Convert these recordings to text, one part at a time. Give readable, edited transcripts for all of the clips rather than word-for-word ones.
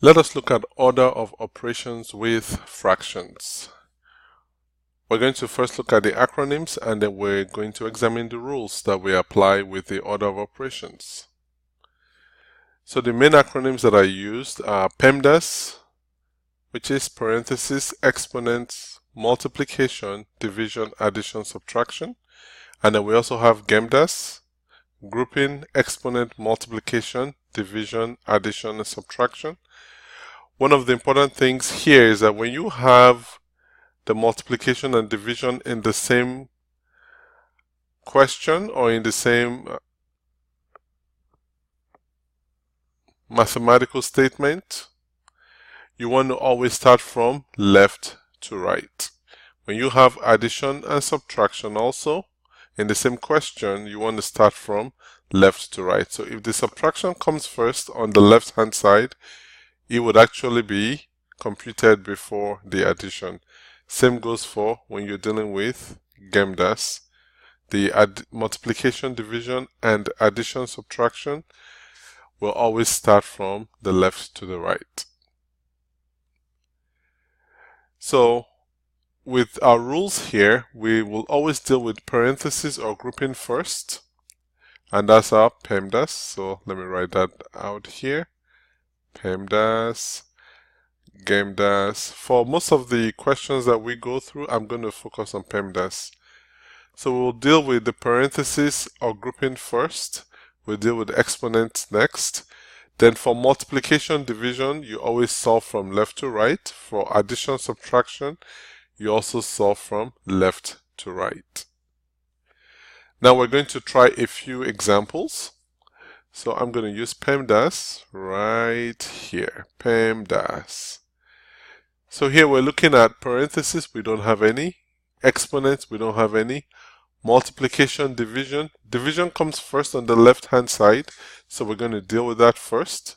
Let us look at order of operations with fractions. We're going to first look at the acronyms and then we're going to examine the rules that we apply with the order of operations. So the main acronyms that I used are PEMDAS, which is parentheses, exponents, multiplication, division, addition, subtraction. And then we also have GEMDAS, grouping, exponent, multiplication, division, addition, and subtraction. One of the important things here is that when you have the multiplication and division in the same question or in the same mathematical statement, you want to always start from left to right. When you have addition and subtraction also in the same question, you want to start from left to right. So if the subtraction comes first on the left hand side, it would actually be computed before the addition. Same goes for when you're dealing with GEMDAS. The multiplication, division, and addition, subtraction will always start from the left to the right. So with our rules here, we will always deal with parentheses or grouping first, and that's our PEMDAS. So let me write that out here. PEMDAS, GEMDAS. For most of the questions that we go through, I'm going to focus on PEMDAS. So we'll deal with the parentheses or grouping first. We'll deal with exponents next. Then for multiplication, division, you always solve from left to right. For addition, subtraction, you also solve from left to right. Now we're going to try a few examples. So I'm going to use PEMDAS right here, PEMDAS. So here we're looking at parentheses, we don't have any. Exponents, we don't have any. Multiplication, division. Division comes first on the left hand side, so we're going to deal with that first.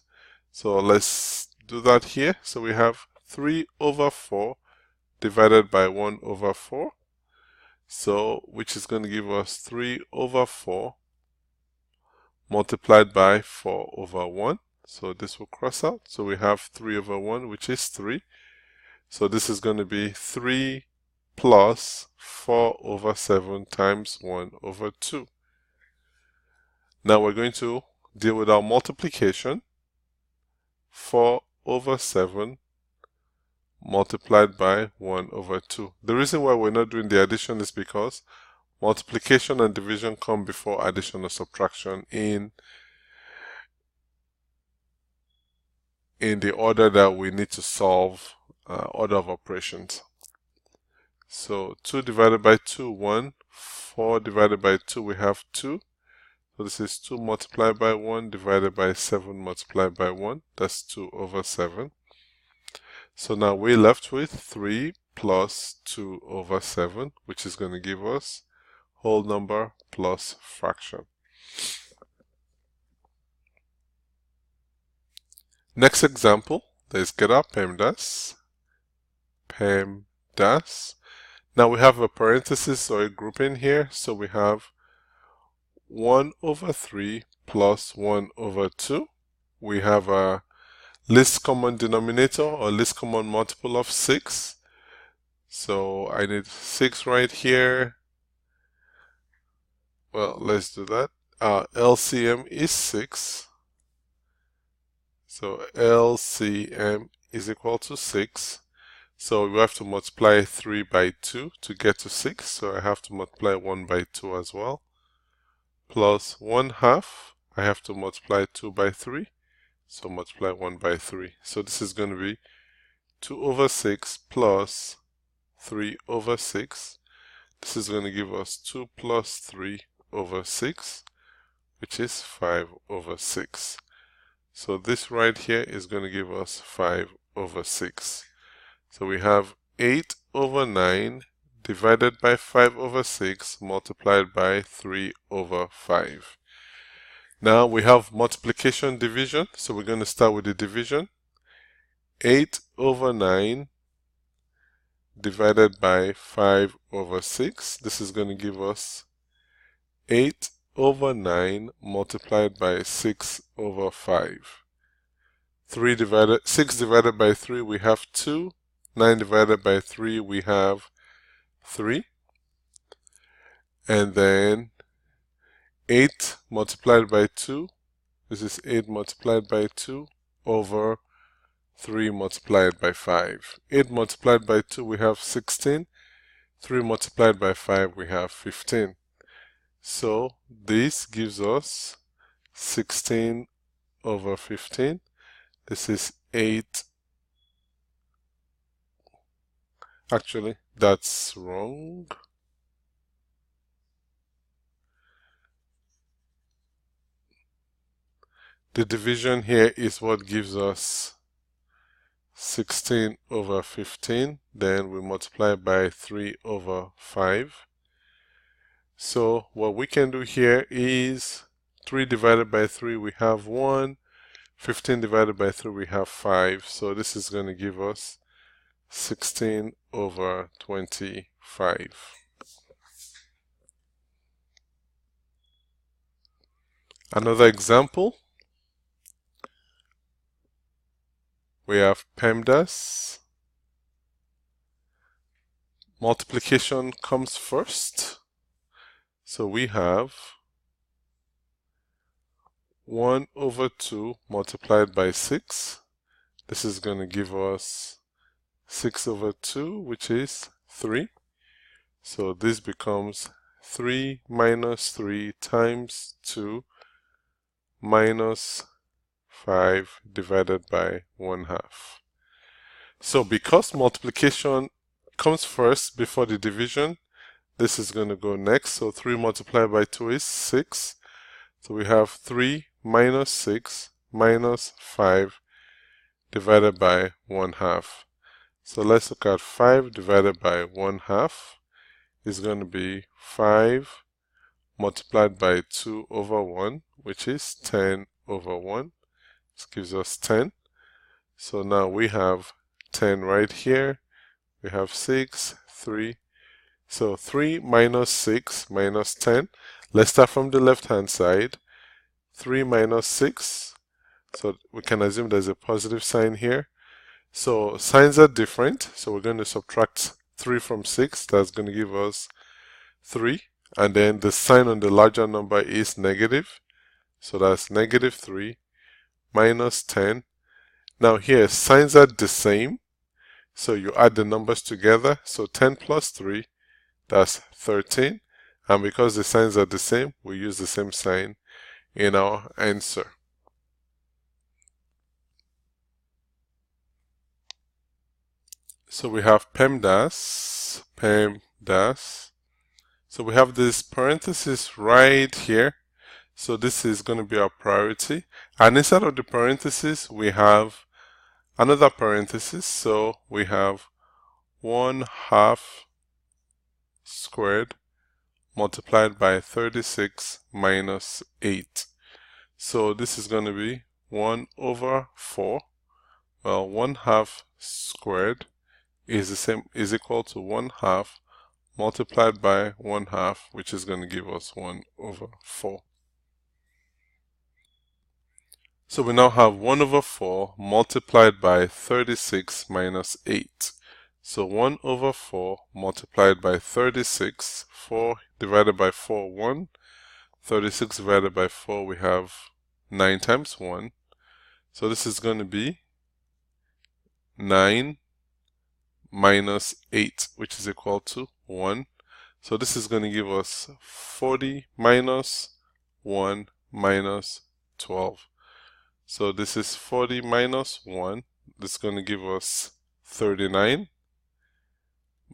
So let's do that here. So we have 3 over 4 divided by 1 over 4. So which is going to give us 3 over 4 multiplied by 4 over 1. So this will cross out. So we have 3 over 1, which is 3. So this is going to be 3 plus 4 over 7 times 1 over 2. Now we're going to deal with our multiplication. 4 over 7 multiplied by 1 over 2. The reason why we're not doing the addition is because multiplication and division come before addition or subtraction in the order that we need to solve order of operations. So 2 divided by 2, 1. 4 divided by 2, we have 2. So this is 2 multiplied by 1 divided by 7 multiplied by 1. That's 2 over 7. So now we're left with 3 plus 2 over 7, which is going to give us whole number plus fraction. Next example, let's get our PEMDAS. PEMDAS. Now we have a parenthesis or a grouping here, so we have 1 over 3 plus 1 over 2. We have a least common denominator or least common multiple of 6. So I need 6 right here. Well, let's do that. LCM is 6. So LCM is equal to 6. So we have to multiply 3 by 2 to get to 6. So I have to multiply 1 by 2 as well. Plus 1/2. I have to multiply 2 by 3. So multiply 1 by 3. So this is going to be 2 over 6 plus 3 over 6. This is going to give us 2 plus 3 over 6, which is 5 over 6. So this right here is going to give us 5 over 6. So we have 8 over 9 divided by 5 over 6 multiplied by 3 over 5. Now we have multiplication, division, so we're going to start with the division. 8 over 9 divided by 5 over 6. This is going to give us 8 over 9 multiplied by 6 over 5. 6 divided by 3, we have 2. 9 divided by 3, we have 3. And then 8 multiplied by 2, this is 8 multiplied by 2 over 3 multiplied by 5. 8 multiplied by 2, we have 16. 3 multiplied by 5, we have 15. So this gives us 16 over 15. This is 8. Actually, that's wrong. The division here is what gives us 16 over 15. Then we multiply by 3 over 5. So what we can do here is 3 divided by 3, we have 1. 15 divided by 3, we have 5. So this is going to give us 16 over 25. Another example, we have PEMDAS. Multiplication comes first. So we have 1 over 2 multiplied by 6. This is going to give us 6 over 2, which is 3. So this becomes 3 minus 3 times 2 minus 5 divided by 1/2. So because multiplication comes first before the division, this is going to go next. So 3 multiplied by 2 is 6. So we have 3 minus 6 minus 5 divided by 1/2. So let's look at 5 divided by 1/2 is going to be 5 multiplied by 2 over 1, which is 10 over 1. This gives us 10. So now we have 10 right here. We have 6, 3. So 3 minus 6 minus 10. Let's start from the left-hand side. 3 minus 6. So we can assume there's a positive sign here. So signs are different. So we're going to subtract 3 from 6. That's going to give us 3. And then the sign on the larger number is negative. So that's negative 3 minus 10. Now here, signs are the same. So you add the numbers together. So 10 plus 3, that's 13. And because the signs are the same, we use the same sign in our answer. So we have PEMDAS. So we have this parenthesis right here. So this is going to be our priority. And inside of the parenthesis, we have another parenthesis. So we have 1/2 squared multiplied by 36 minus 8. So this is going to be 1 over 4. Well, 1/2 squared is equal to 1/2 multiplied by 1/2, which is going to give us 1 over 4. So we now have 1 over 4 multiplied by 36 minus 8. So 1 over 4 multiplied by 36, 4 divided by 4, 1. 36 divided by 4, we have 9 times 1. So this is going to be 9 minus 8, which is equal to 1. So this is going to give us 40 minus 1 minus 12. So this is 40 minus 1. This is going to give us 39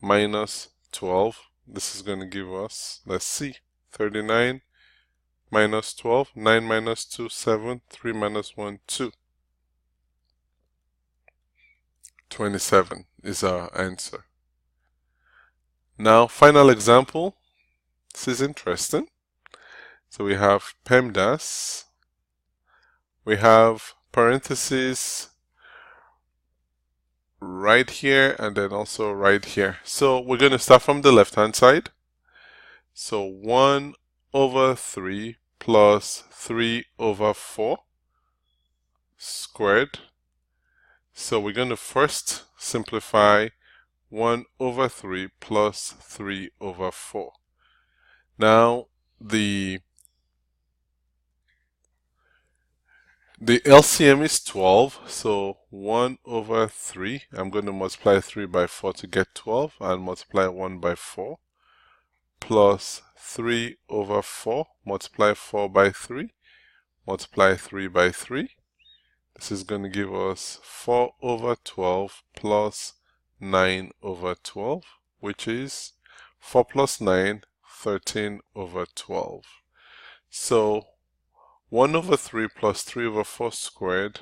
minus 12. This is going to give us, let's see, 39 minus 12. 9 minus 2, 7. 3 minus 1, 2. 27 is our answer. Now, final example. This is interesting. So we have PEMDAS. We have parentheses right here and then also right here. So we're going to start from the left-hand side. So 1 over 3 plus 3 over 4 squared So we're going to first simplify 1 over 3 plus 3 over 4. Now the LCM is 12, so 1 over 3, I'm going to multiply 3 by 4 to get 12 and multiply 1 by 4, plus 3 over 4, multiply 4 by 3, multiply 3 by 3. This is going to give us 4 over 12 plus 9 over 12, which is 4 plus 9, 13 over 12. So 1 over 3 plus 3 over 4 squared,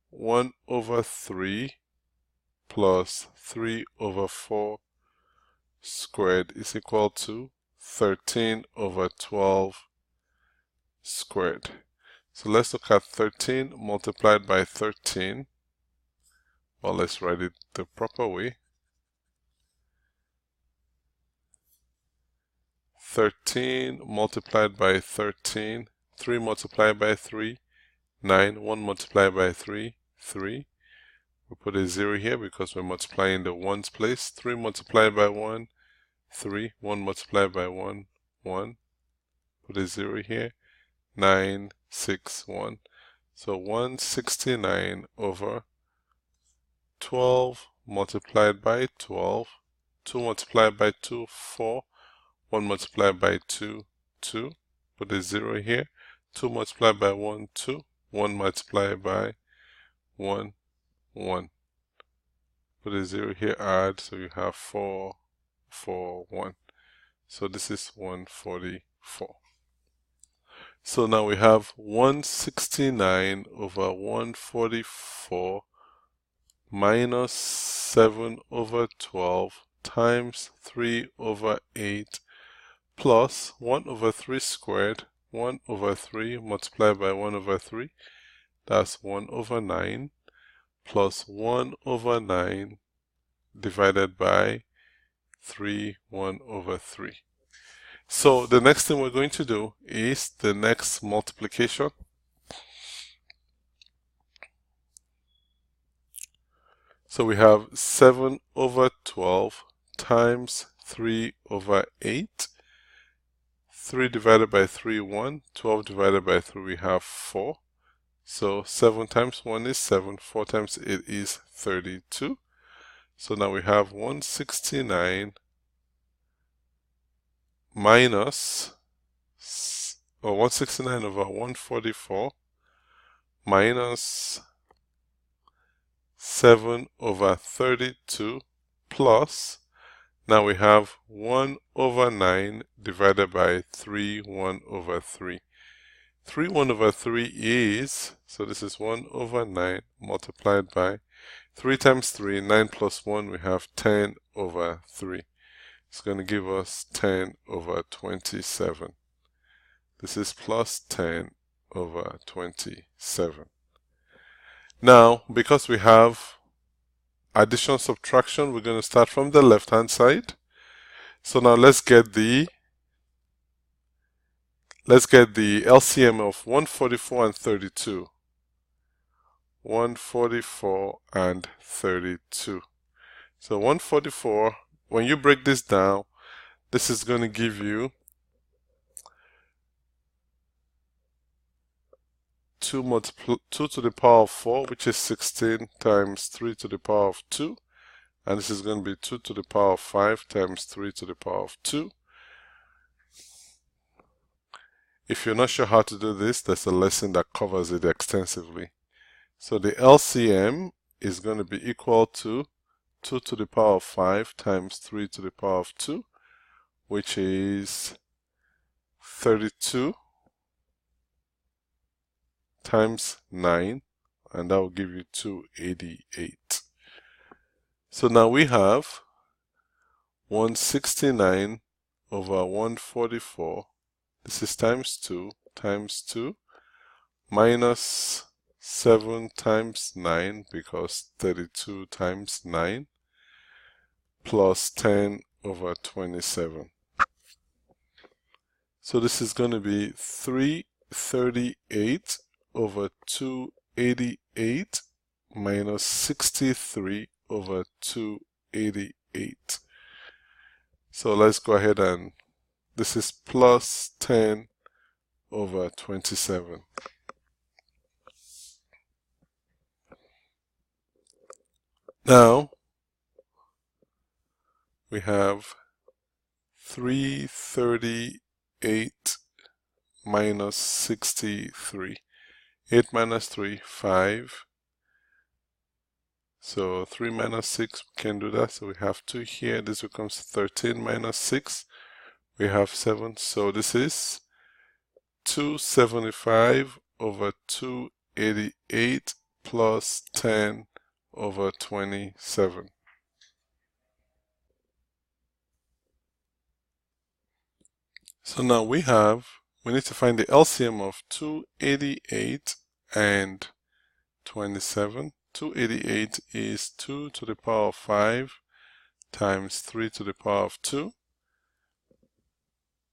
1 over 3 plus 3 over 4 squared is equal to 13 over 12 squared. So let's look at 13 multiplied by 13. Well, let's write it the proper way. 13 multiplied by 13, 3 multiplied by 3, 9, 1 multiplied by 3, 3. We put a 0 here because we're multiplying the ones place. 3 multiplied by 1, 3, 1 multiplied by 1, 1. Put a 0 here. 9, 6, 1. So 169 over 12 multiplied by 12. 2 multiplied by 2, 4. 1 multiplied by 2, 2. Put a 0 here. 2 multiplied by 1, 2. 1 multiplied by 1, 1. Put a 0 here, add, so you have 4, 4, 1. So this is 144. So now we have 169 over 144 minus 7 over 12 times 3 over 8 plus 1 over 3 squared, 1 over 3 multiplied by 1 over 3, that's 1 over 9, plus 1 over 9 divided by 3, 1 over 3. So the next thing we're going to do is the next multiplication. So we have 7 over 12 times 3 over 8. 3 divided by 3, 1. 12 divided by 3, we have 4. So 7 times 1 is 7. 4 times 8 is 32. So now we have 169 minus, or 169 over 144 minus 7 over 32 plus, now we have 1 over 9 divided by 3, 1 over 3. 3, 1 over 3 is, so this is 1 over 9 multiplied by 3 times 3, 9 plus 1, we have 10 over 3. It's going to give us 10 over 27. This is plus 10 over 27. Now, because we have addition, subtraction, we're going to start from the left-hand side. So now let's get the LCM of 144 and 32. 144 and 32. So 144, when you break this down, this is going to give you 2 to the power of 4, which is 16 times 3 to the power of 2. And this is going to be 2 to the power of 5 times 3 to the power of 2. If you're not sure how to do this, there's a lesson that covers it extensively. So the LCM is going to be equal to 2 to the power of 5 times 3 to the power of 2, which is 32 times 9, and that will give you 288. So now we have 169 over 144, this is times 2, minus 7 times 9, because 32 times 9, plus 10 over 27. So this is going to be 338 over 288 minus 63 over 288. So let's go ahead and this is plus 10 over 27. Now we have 338 minus 63. 8 minus 3, 5. So 3 minus 6, we can do that. So we have 2 here. This becomes 13 minus 6. We have 7. So this is 275 over 288 plus 10 over 27. So now we need to find the LCM of 288 and 27. 288 is 2 to the power of 5 times 3 to the power of 2.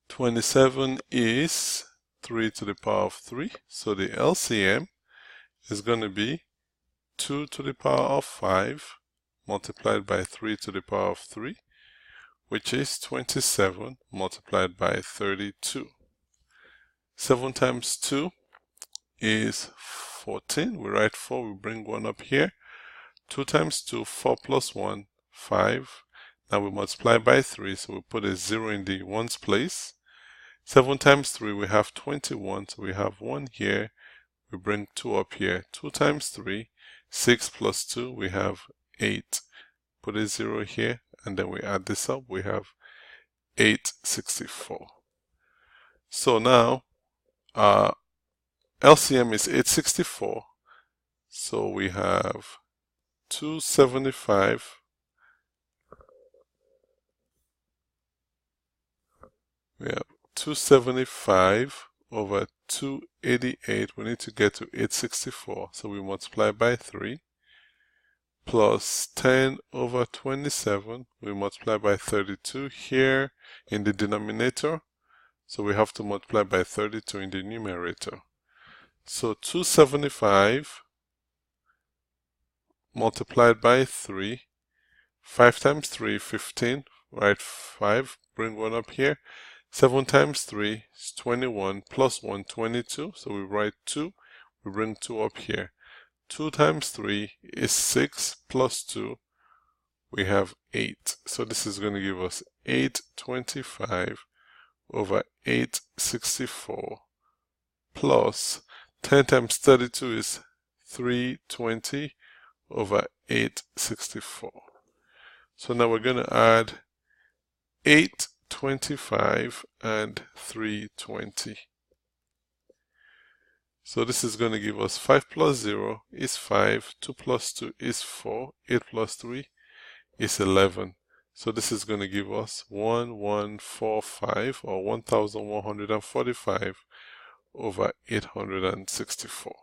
27 is 3 to the power of 3. So the LCM is going to be 2 to the power of 5 multiplied by 3 to the power of 3, which is 27 multiplied by 32. 7 times 2 is 14. We write 4, we bring 1 up here. 2 times 2, 4 plus 1, 5. Now we multiply by 3, so we put a 0 in the ones place. 7 times 3, we have 21, so we have 1 here. We bring 2 up here. 2 times 3, 6 plus 2, we have 8. Put a 0 here, and then we add this up. We have 864. So now, LCM is 864. So we have 275. We have 275 over 288. We need to get to 864. So we multiply by 3. Plus 10 over 27. We multiply by 32 here in the denominator. So we have to multiply by 32 in the numerator. So 275 multiplied by 3. 5 times 3, 15. Write 5. Bring 1 up here. 7 times 3 is 21 plus 1, 22. So we write 2. We bring 2 up here. 2 times 3 is 6 plus 2. We have 8. So this is going to give us 825 over 864 plus 10 times 32 is 320 over 864. So now we're going to add 825 and 320. So this is going to give us 5 plus 0 is 5, 2 plus 2 is 4, 8 plus 3 is 11. So this is going to give us 1145 or 1145 over 864.